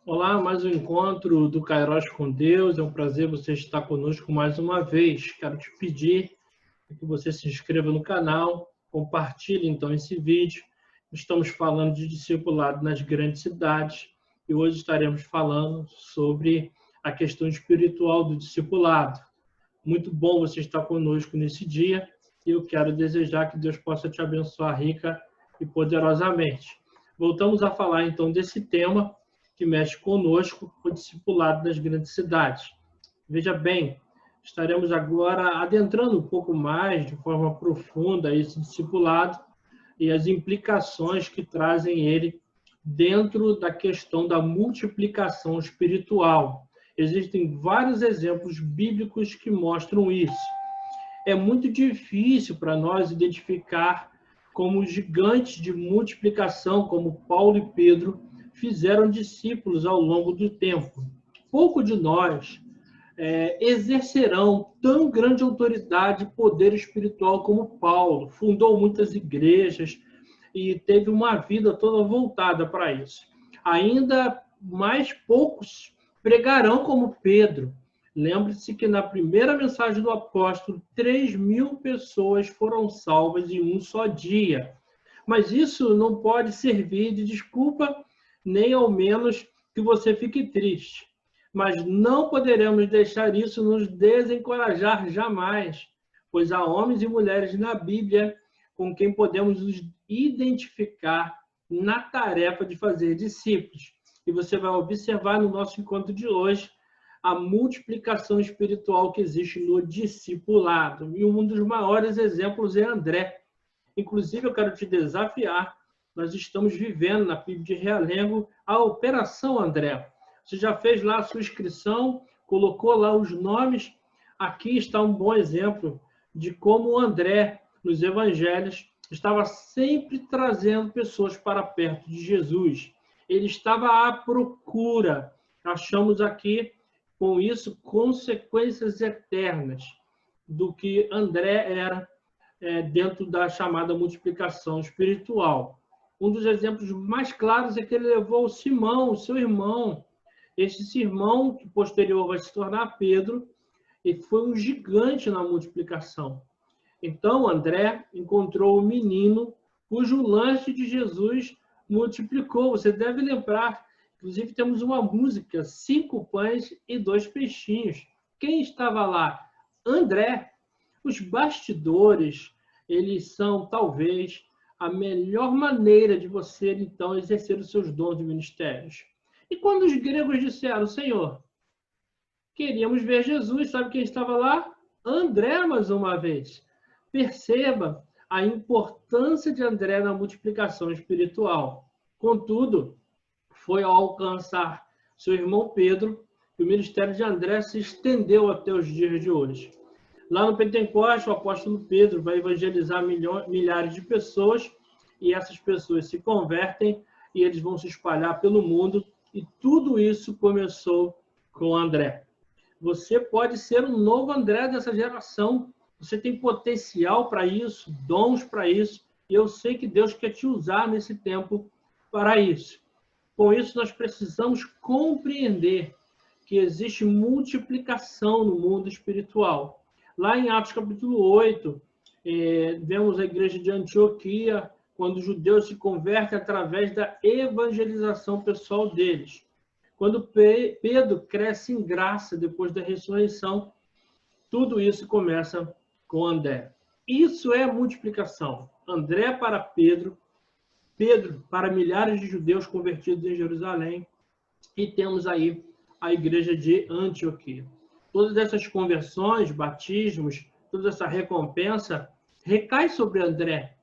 Olá, mais um encontro do Kairos com Deus. É um prazer você estar conosco mais uma vez. Quero te pedir que você se inscreva no canal, compartilhe então esse vídeo. Estamos falando de discipulado nas grandes cidades e hoje estaremos falando sobre a questão espiritual do discipulado. Muito bom você estar conosco nesse dia e eu quero desejar que Deus possa te abençoar rica e poderosamente. Voltamos a falar então desse tema que mexe conosco, o discipulado das grandes cidades. Veja bem, estaremos agora adentrando um pouco mais, de forma profunda, esse discipulado e as implicações que trazem ele dentro da questão da multiplicação espiritual. Existem vários exemplos bíblicos que mostram isso. É muito difícil para nós identificar como gigantes de multiplicação, como Paulo e Pedro, fizeram discípulos ao longo do tempo. Pouco de nós exercerão tão grande autoridade e poder espiritual como Paulo. Fundou muitas igrejas e teve uma vida toda voltada para isso. Ainda mais poucos pregarão como Pedro. Lembre-se que na primeira mensagem do apóstolo, 3.000 pessoas foram salvas em um só dia. Mas isso não pode servir de desculpa, nem ao menos que você fique triste. Mas não poderemos deixar isso nos desencorajar jamais, pois há homens e mulheres na Bíblia com quem podemos nos identificar na tarefa de fazer discípulos. E você vai observar no nosso encontro de hoje a multiplicação espiritual que existe no discipulado. E um dos maiores exemplos é André. Inclusive, eu quero te desafiar, nós estamos vivendo na PIB de Realengo a Operação André. Você já fez lá a sua inscrição, colocou lá os nomes. Aqui está um bom exemplo de como o André, nos evangelhos, estava sempre trazendo pessoas para perto de Jesus. Ele estava à procura. Achamos aqui, com isso, consequências eternas do que André era dentro da chamada multiplicação espiritual. Um dos exemplos mais claros é que ele levou Simão, o seu irmão. Esse irmão, que posterior vai se tornar Pedro, e foi um gigante na multiplicação. Então, André encontrou o menino cujo lanche de Jesus multiplicou. Você deve lembrar, inclusive temos uma música, 5 pães e 2 peixinhos. Quem estava lá? André. Os bastidores, eles são, talvez, a melhor maneira de você, então, exercer os seus dons de ministérios. E quando os gregos disseram, Senhor, queríamos ver Jesus, sabe quem estava lá? André, mais uma vez. Perceba a importância de André na multiplicação espiritual. Contudo, foi ao alcançar seu irmão Pedro que o ministério de André se estendeu até os dias de hoje. Lá no Pentecostes, o apóstolo Pedro vai evangelizar milhares de pessoas e essas pessoas se convertem e eles vão se espalhar pelo mundo e tudo isso começou com André. Você pode ser um novo André dessa geração. Você tem potencial para isso, dons para isso, e eu sei que Deus quer te usar nesse tempo para isso. Com isso, nós precisamos compreender que existe multiplicação no mundo espiritual. Lá em Atos capítulo 8, vemos a igreja de Antioquia, quando os judeus se convertem através da evangelização pessoal deles. Quando Pedro cresce em graça depois da ressurreição, tudo isso começa com André. Isso é multiplicação. André para Pedro, Pedro para milhares de judeus convertidos em Jerusalém, e temos aí a igreja de Antioquia. Todas essas conversões, batismos, toda essa recompensa recai sobre André.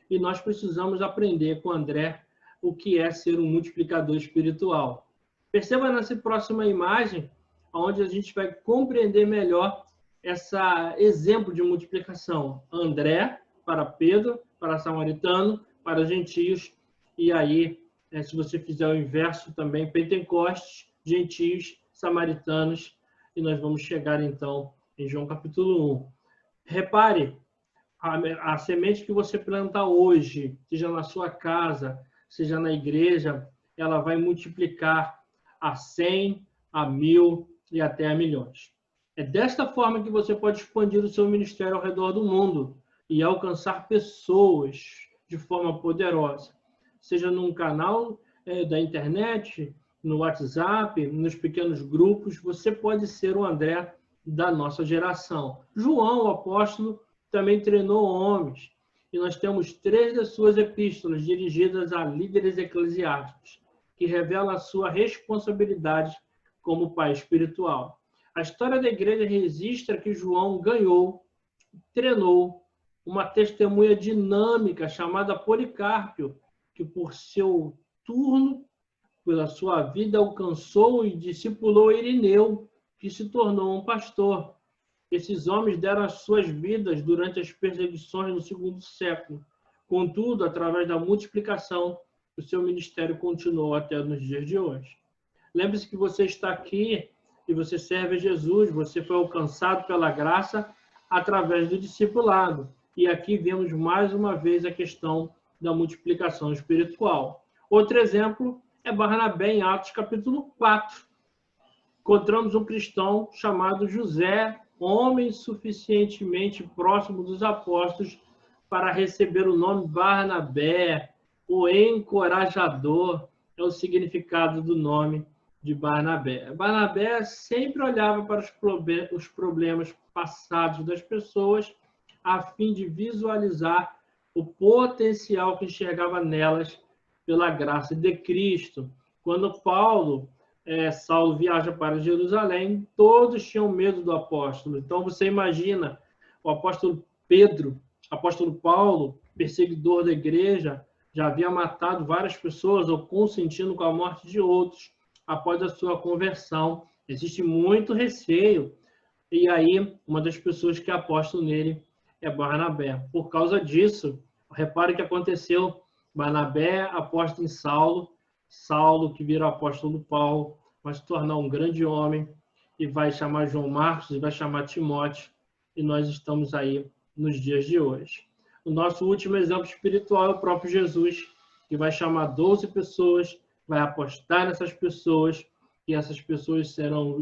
E nós precisamos aprender com André o que é ser um multiplicador espiritual. Perceba nessa próxima imagem, onde a gente vai compreender melhor esse exemplo de multiplicação. André para Pedro, para samaritano, para gentios, e aí, se você fizer o inverso também, Pentecostes, gentios, samaritanos, e nós vamos chegar então em João capítulo 1. Repare, a semente que você plantar hoje, seja na sua casa, seja na igreja, ela vai multiplicar a 100, a 1000 e até a milhões. É desta forma que você pode expandir o seu ministério ao redor do mundo e alcançar pessoas de forma poderosa, seja num canal da internet, no WhatsApp, nos pequenos grupos. Você pode ser o André da nossa geração. João, o apóstolo, também treinou homens, e nós temos 3 das suas epístolas dirigidas a líderes eclesiásticos, que revelam a sua responsabilidade como pai espiritual. A história da igreja registra que João ganhou, treinou uma testemunha dinâmica chamada Policarpo, que por seu turno, pela sua vida, alcançou e discipulou Irineu, que se tornou um pastor. Esses homens deram as suas vidas durante as perseguições no segundo século. Contudo, através da multiplicação, o seu ministério continuou até nos dias de hoje. Lembre-se que você está aqui e você serve a Jesus, você foi alcançado pela graça através do discipulado. E aqui vemos mais uma vez a questão da multiplicação espiritual. Outro exemplo é Barnabé, em Atos capítulo 4. Encontramos um cristão chamado José, homem suficientemente próximo dos apóstolos para receber o nome Barnabé, o encorajador, é o significado do nome de Barnabé. Barnabé sempre olhava para os problemas passados das pessoas a fim de visualizar o potencial que enxergava nelas pela graça de Cristo. Quando Saulo viaja para Jerusalém, todos tinham medo do apóstolo. Então você imagina o apóstolo Pedro, apóstolo Paulo, perseguidor da igreja, já havia matado várias pessoas ou consentindo com a morte de outros após a sua conversão. Existe muito receio. E aí, uma das pessoas que apostam nele é Barnabé. Por causa disso, repare o que aconteceu. Barnabé aposta em Saulo, Saulo, que vira o apóstolo Paulo, vai se tornar um grande homem e vai chamar João Marcos e vai chamar Timóteo, e nós estamos aí nos dias de hoje. O nosso último exemplo espiritual é o próprio Jesus, que vai chamar 12 pessoas, vai apostar nessas pessoas, e essas pessoas serão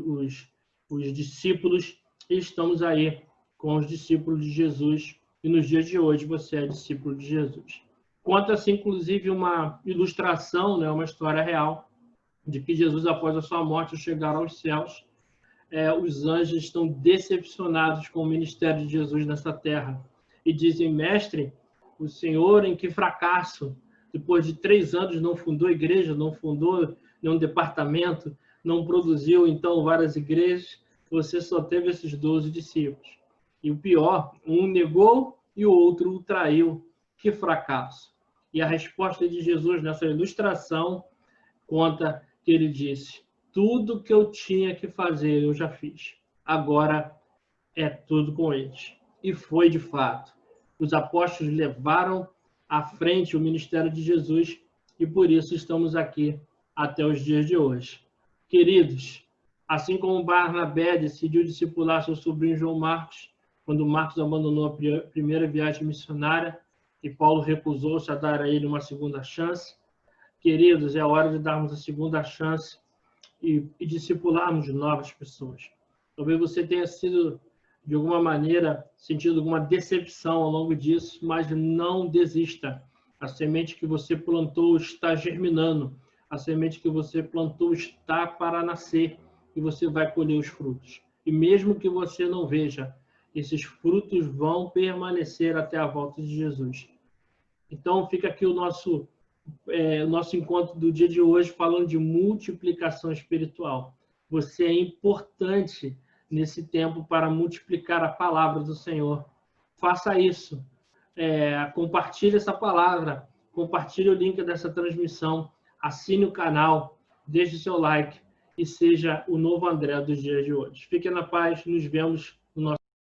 os discípulos, e estamos aí com os discípulos de Jesus, e nos dias de hoje você é discípulo de Jesus. Conta-se, inclusive, uma ilustração, uma história real, de que Jesus, após a sua morte, ao chegar aos céus, os anjos estão decepcionados com o ministério de Jesus nessa terra. E dizem: mestre, o Senhor, em que fracasso, depois de 3 anos não fundou igreja, não fundou nenhum departamento, não produziu, então, várias igrejas, você só teve esses 12 discípulos. E o pior, um negou e o outro o traiu. Que fracasso! E a resposta de Jesus nessa ilustração conta que ele disse: tudo que eu tinha que fazer eu já fiz. Agora é tudo com eles. E foi de fato. Os apóstolos levaram à frente o ministério de Jesus e por isso estamos aqui até os dias de hoje. Queridos, assim como Barnabé decidiu discipular seu sobrinho João Marcos, quando Marcos abandonou a primeira viagem missionária e Paulo recusou-se a dar a ele uma segunda chance, queridos, é hora de darmos a segunda chance e discipularmos novas pessoas. Talvez você tenha sido, de alguma maneira, sentido alguma decepção ao longo disso, mas não desista. A semente que você plantou está germinando. A semente que você plantou está para nascer e você vai colher os frutos. E mesmo que você não veja, esses frutos vão permanecer até a volta de Jesus. Então, fica aqui o nosso encontro do dia de hoje falando de multiplicação espiritual. Você é importante nesse tempo para multiplicar a palavra do Senhor. Faça isso. Compartilhe essa palavra. Compartilhe o link dessa transmissão. Assine o canal. Deixe seu like. E seja o novo André dos dias de hoje. Fique na paz. Nos vemos